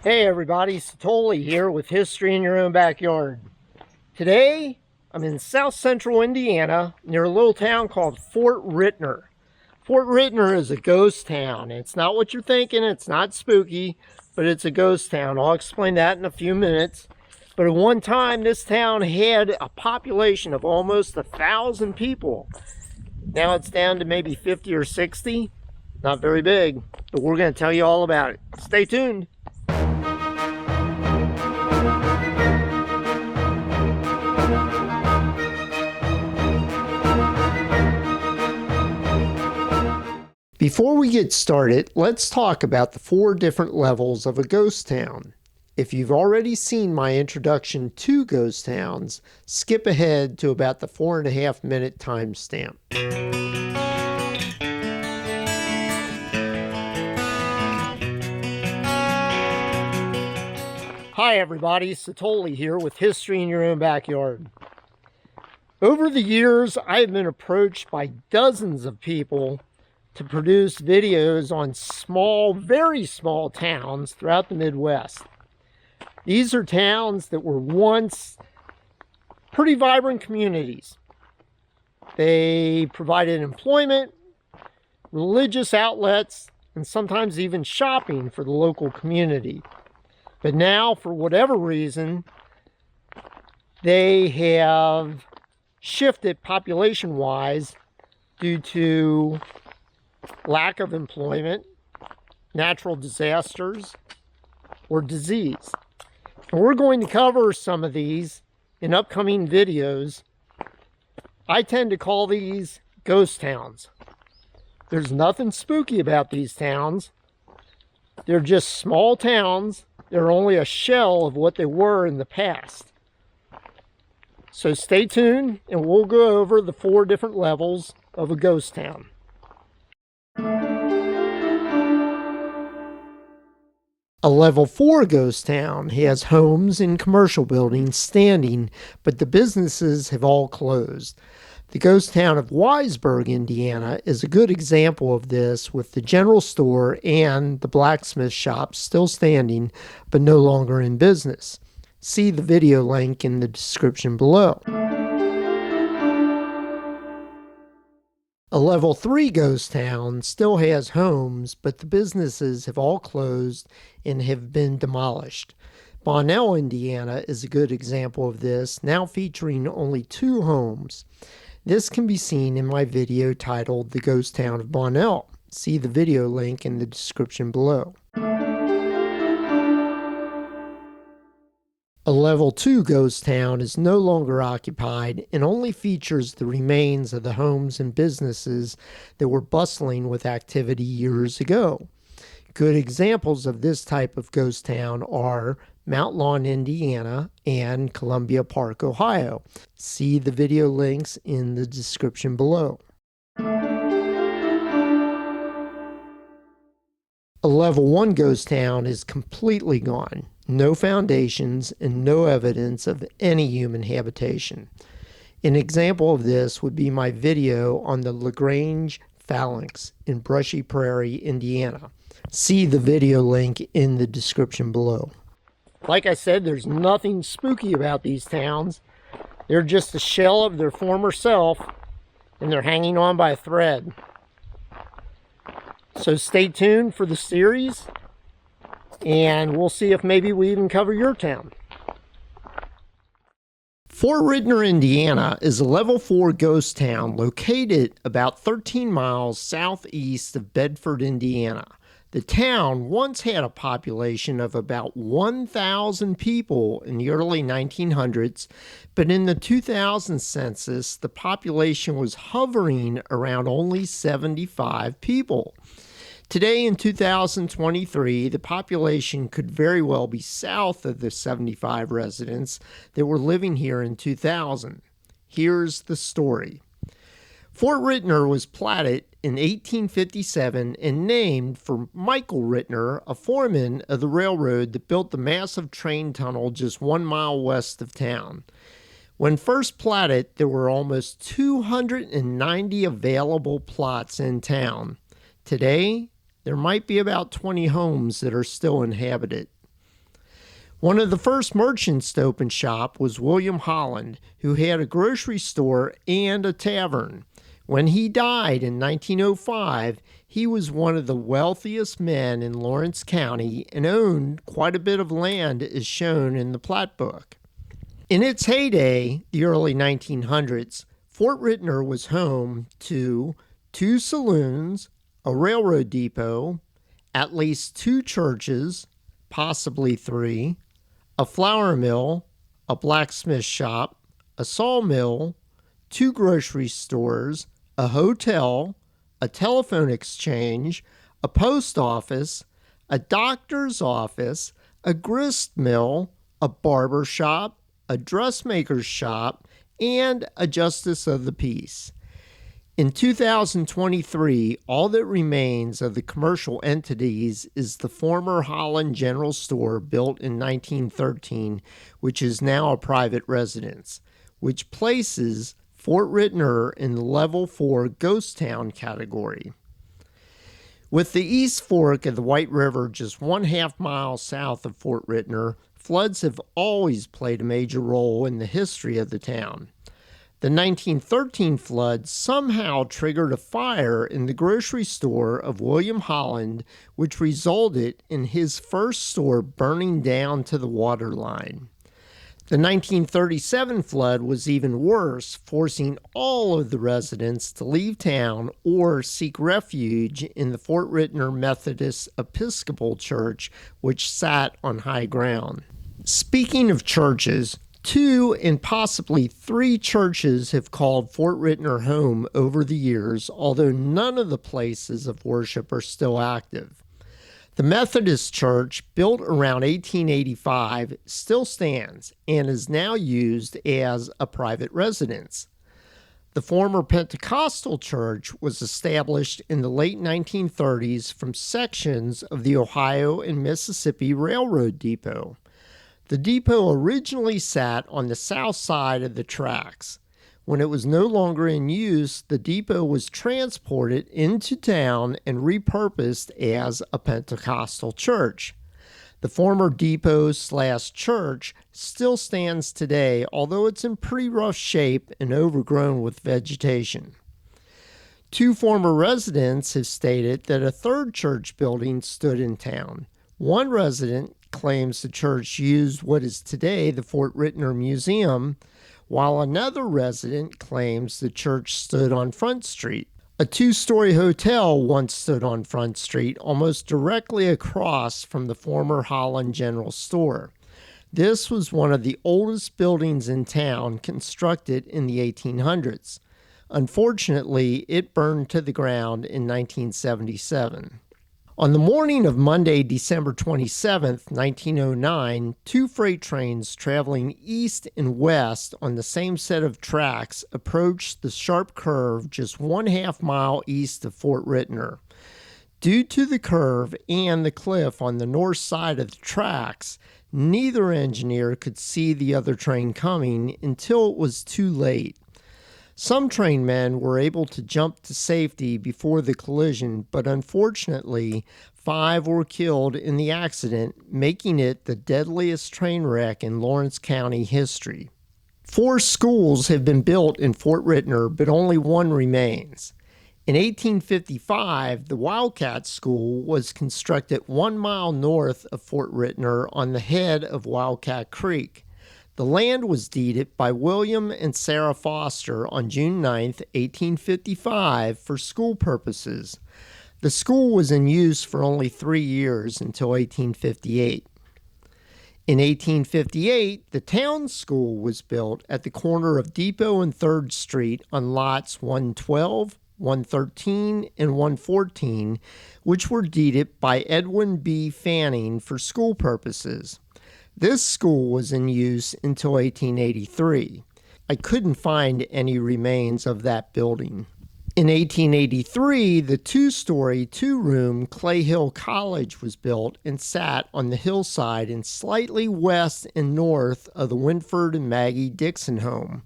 Hey everybody, Satoli here with History in Your Own Backyard. Today, I'm in south central Indiana near a little town called Fort Ritner. Fort Ritner is a ghost town. It's not what you're thinking, it's not spooky, but it's a ghost town. I'll explain that in a few minutes. But at one time, this town had a population of almost 1,000 people. Now it's down to maybe 50 or 60. Not very big, but we're going to tell you all about it. Stay tuned. Before we get started, let's talk about the 4 different levels of a ghost town. If you've already seen my introduction to ghost towns, skip ahead to about the 4.5 minute timestamp. Hi everybody, Satoli here with History in Your Own Backyard. Over the years, I've been approached by dozens of people to produce videos on small, very small towns throughout the Midwest. These are towns that were once pretty vibrant communities. They provided employment, religious outlets, and sometimes even shopping for the local community. But now, for whatever reason, they have shifted population-wise due to lack of employment, natural disasters, or disease. And we're going to cover some of these in upcoming videos. I tend to call these ghost towns. There's nothing spooky about these towns. They're just small towns. They're only a shell of what they were in the past. So stay tuned and we'll go over the 4 different levels of a ghost town. A level 4 ghost town has homes and commercial buildings standing, but the businesses have all closed. The ghost town of Wiseburg, Indiana is a good example of this, with the general store and the blacksmith shop still standing, but no longer in business. See the video link in the description below. A level 3 ghost town still has homes, but the businesses have all closed and have been demolished. Bonnell, Indiana is a good example of this, now featuring only 2 homes. This can be seen in my video titled The Ghost Town of Bonnell. See the video link in the description below. A level 2 ghost town is no longer occupied and only features the remains of the homes and businesses that were bustling with activity years ago. Good examples of this type of ghost town are Mount Lawn, Indiana, and Columbia Park, Ohio. See the video links in the description below. A level 1 ghost town is completely gone. No foundations and no evidence of any human habitation. An example of this would be my video on the LaGrange Phalanx in Brushy Prairie, Indiana. See the video link in the description below. Like I said, there's nothing spooky about these towns. They're just a shell of their former self, and they're hanging on by a thread. So stay tuned for the series, and we'll see if maybe we even cover your town. Fort Ritner, Indiana is a level 4 ghost town located about 13 miles southeast of Bedford, Indiana. The town once had a population of about 1,000 people in the early 1900s, but in the 2000 census, the population was hovering around only 75 people. Today in 2023, the population could very well be south of the 75 residents that were living here in 2000. Here's the story. Fort Ritner was platted in 1857 and named for Michael Ritner, a foreman of the railroad that built the massive train tunnel just 1 mile west of town. When first platted, there were almost 290 available plots in town. Today, there might be about 20 homes that are still inhabited. One of the first merchants to open shop was William Holland, who had a grocery store and a tavern. When he died in 1905, he was one of the wealthiest men in Lawrence County and owned quite a bit of land as shown in the plat book. In its heyday, the early 1900s, Fort Ritner was home to 2 saloons, a railroad depot, at least 2 churches, possibly 3, a flour mill, a blacksmith shop, a sawmill, 2 grocery stores, a hotel, a telephone exchange, a post office, a doctor's office, a grist mill, a barber shop, a dressmaker's shop, and a justice of the peace. In 2023, all that remains of the commercial entities is the former Holland General Store built in 1913, which is now a private residence, which places Fort Ritner in the Level 4 Ghost Town category. With the East Fork of the White River just 1/2 mile south of Fort Ritner, floods have always played a major role in the history of the town. The 1913 flood somehow triggered a fire in the grocery store of William Holland, which resulted in his first store burning down to the water line. The 1937 flood was even worse, forcing all of the residents to leave town or seek refuge in the Fort Ritner Methodist Episcopal Church, which sat on high ground. Speaking of churches, 2 and possibly 3 churches have called Fort Ritner home over the years, although none of the places of worship are still active. The Methodist Church, built around 1885, still stands and is now used as a private residence. The former Pentecostal Church was established in the late 1930s from sections of the Ohio and Mississippi Railroad Depot. The depot originally sat on the south side of the tracks. When it was no longer in use, the depot was transported into town and repurposed as a Pentecostal church. The former depot/church still stands today, although it's in pretty rough shape and overgrown with vegetation. 2 former residents have stated that a 3rd church building stood in town. One resident claims the church used what is today the Fort Ritner Museum, while another resident claims the church stood on Front Street. A 2-story hotel once stood on Front Street, almost directly across from the former Holland General Store. This was one of the oldest buildings in town, constructed in the 1800s. Unfortunately, it burned to the ground in 1977. On the morning of Monday, December 27, 1909, 2 freight trains traveling east and west on the same set of tracks approached the sharp curve just 1/2 mile east of Fort Ritner. Due to the curve and the cliff on the north side of the tracks, neither engineer could see the other train coming until it was too late. Some trainmen were able to jump to safety before the collision, but unfortunately, 5 were killed in the accident, making it the deadliest train wreck in Lawrence County history. 4 schools have been built in Fort Ritner, but only 1 remains. In 1855, the Wildcat School was constructed 1 mile north of Fort Ritner on the head of Wildcat Creek. The land was deeded by William and Sarah Foster on June 9, 1855, for school purposes. The school was in use for only 3 years until 1858. In 1858, the town school was built at the corner of Depot and 3rd Street on lots 112, 113, and 114, which were deeded by Edwin B. Fanning for school purposes. This school was in use until 1883. I couldn't find any remains of that building. In 1883, the 2-story, 2-room Clay Hill College was built and sat on the hillside and slightly west and north of the Winford and Maggie Dixon home.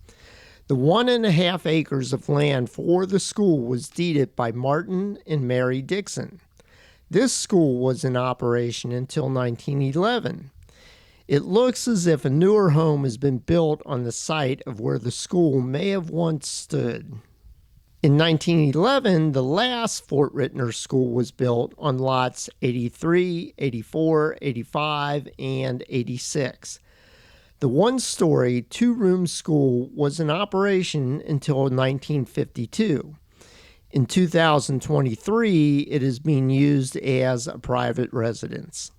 The 1.5 acres of land for the school was deeded by Martin and Mary Dixon. This school was in operation until 1911. It looks as if a newer home has been built on the site of where the school may have once stood. In 1911, the last Fort Ritner School was built on lots 83, 84, 85, and 86. The one-story, two-room school was in operation until 1952. In 2023, it is being used as a private residence.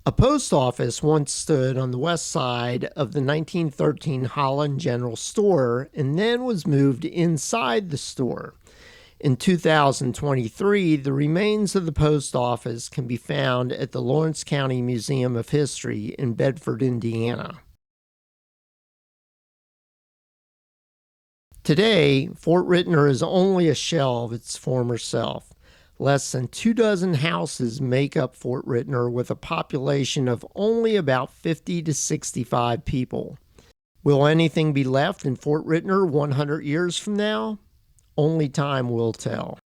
A post office once stood on the west side of the 1913 Holland General Store and then was moved inside the store. In 2023, the remains of the post office can be found at the Lawrence County Museum of History in Bedford, Indiana. Today, Fort Ritner is only a shell of its former self. Less than 24 houses make up Fort Ritner with a population of only about 50 to 65 people. Will anything be left in Fort Ritner 100 years from now? Only time will tell.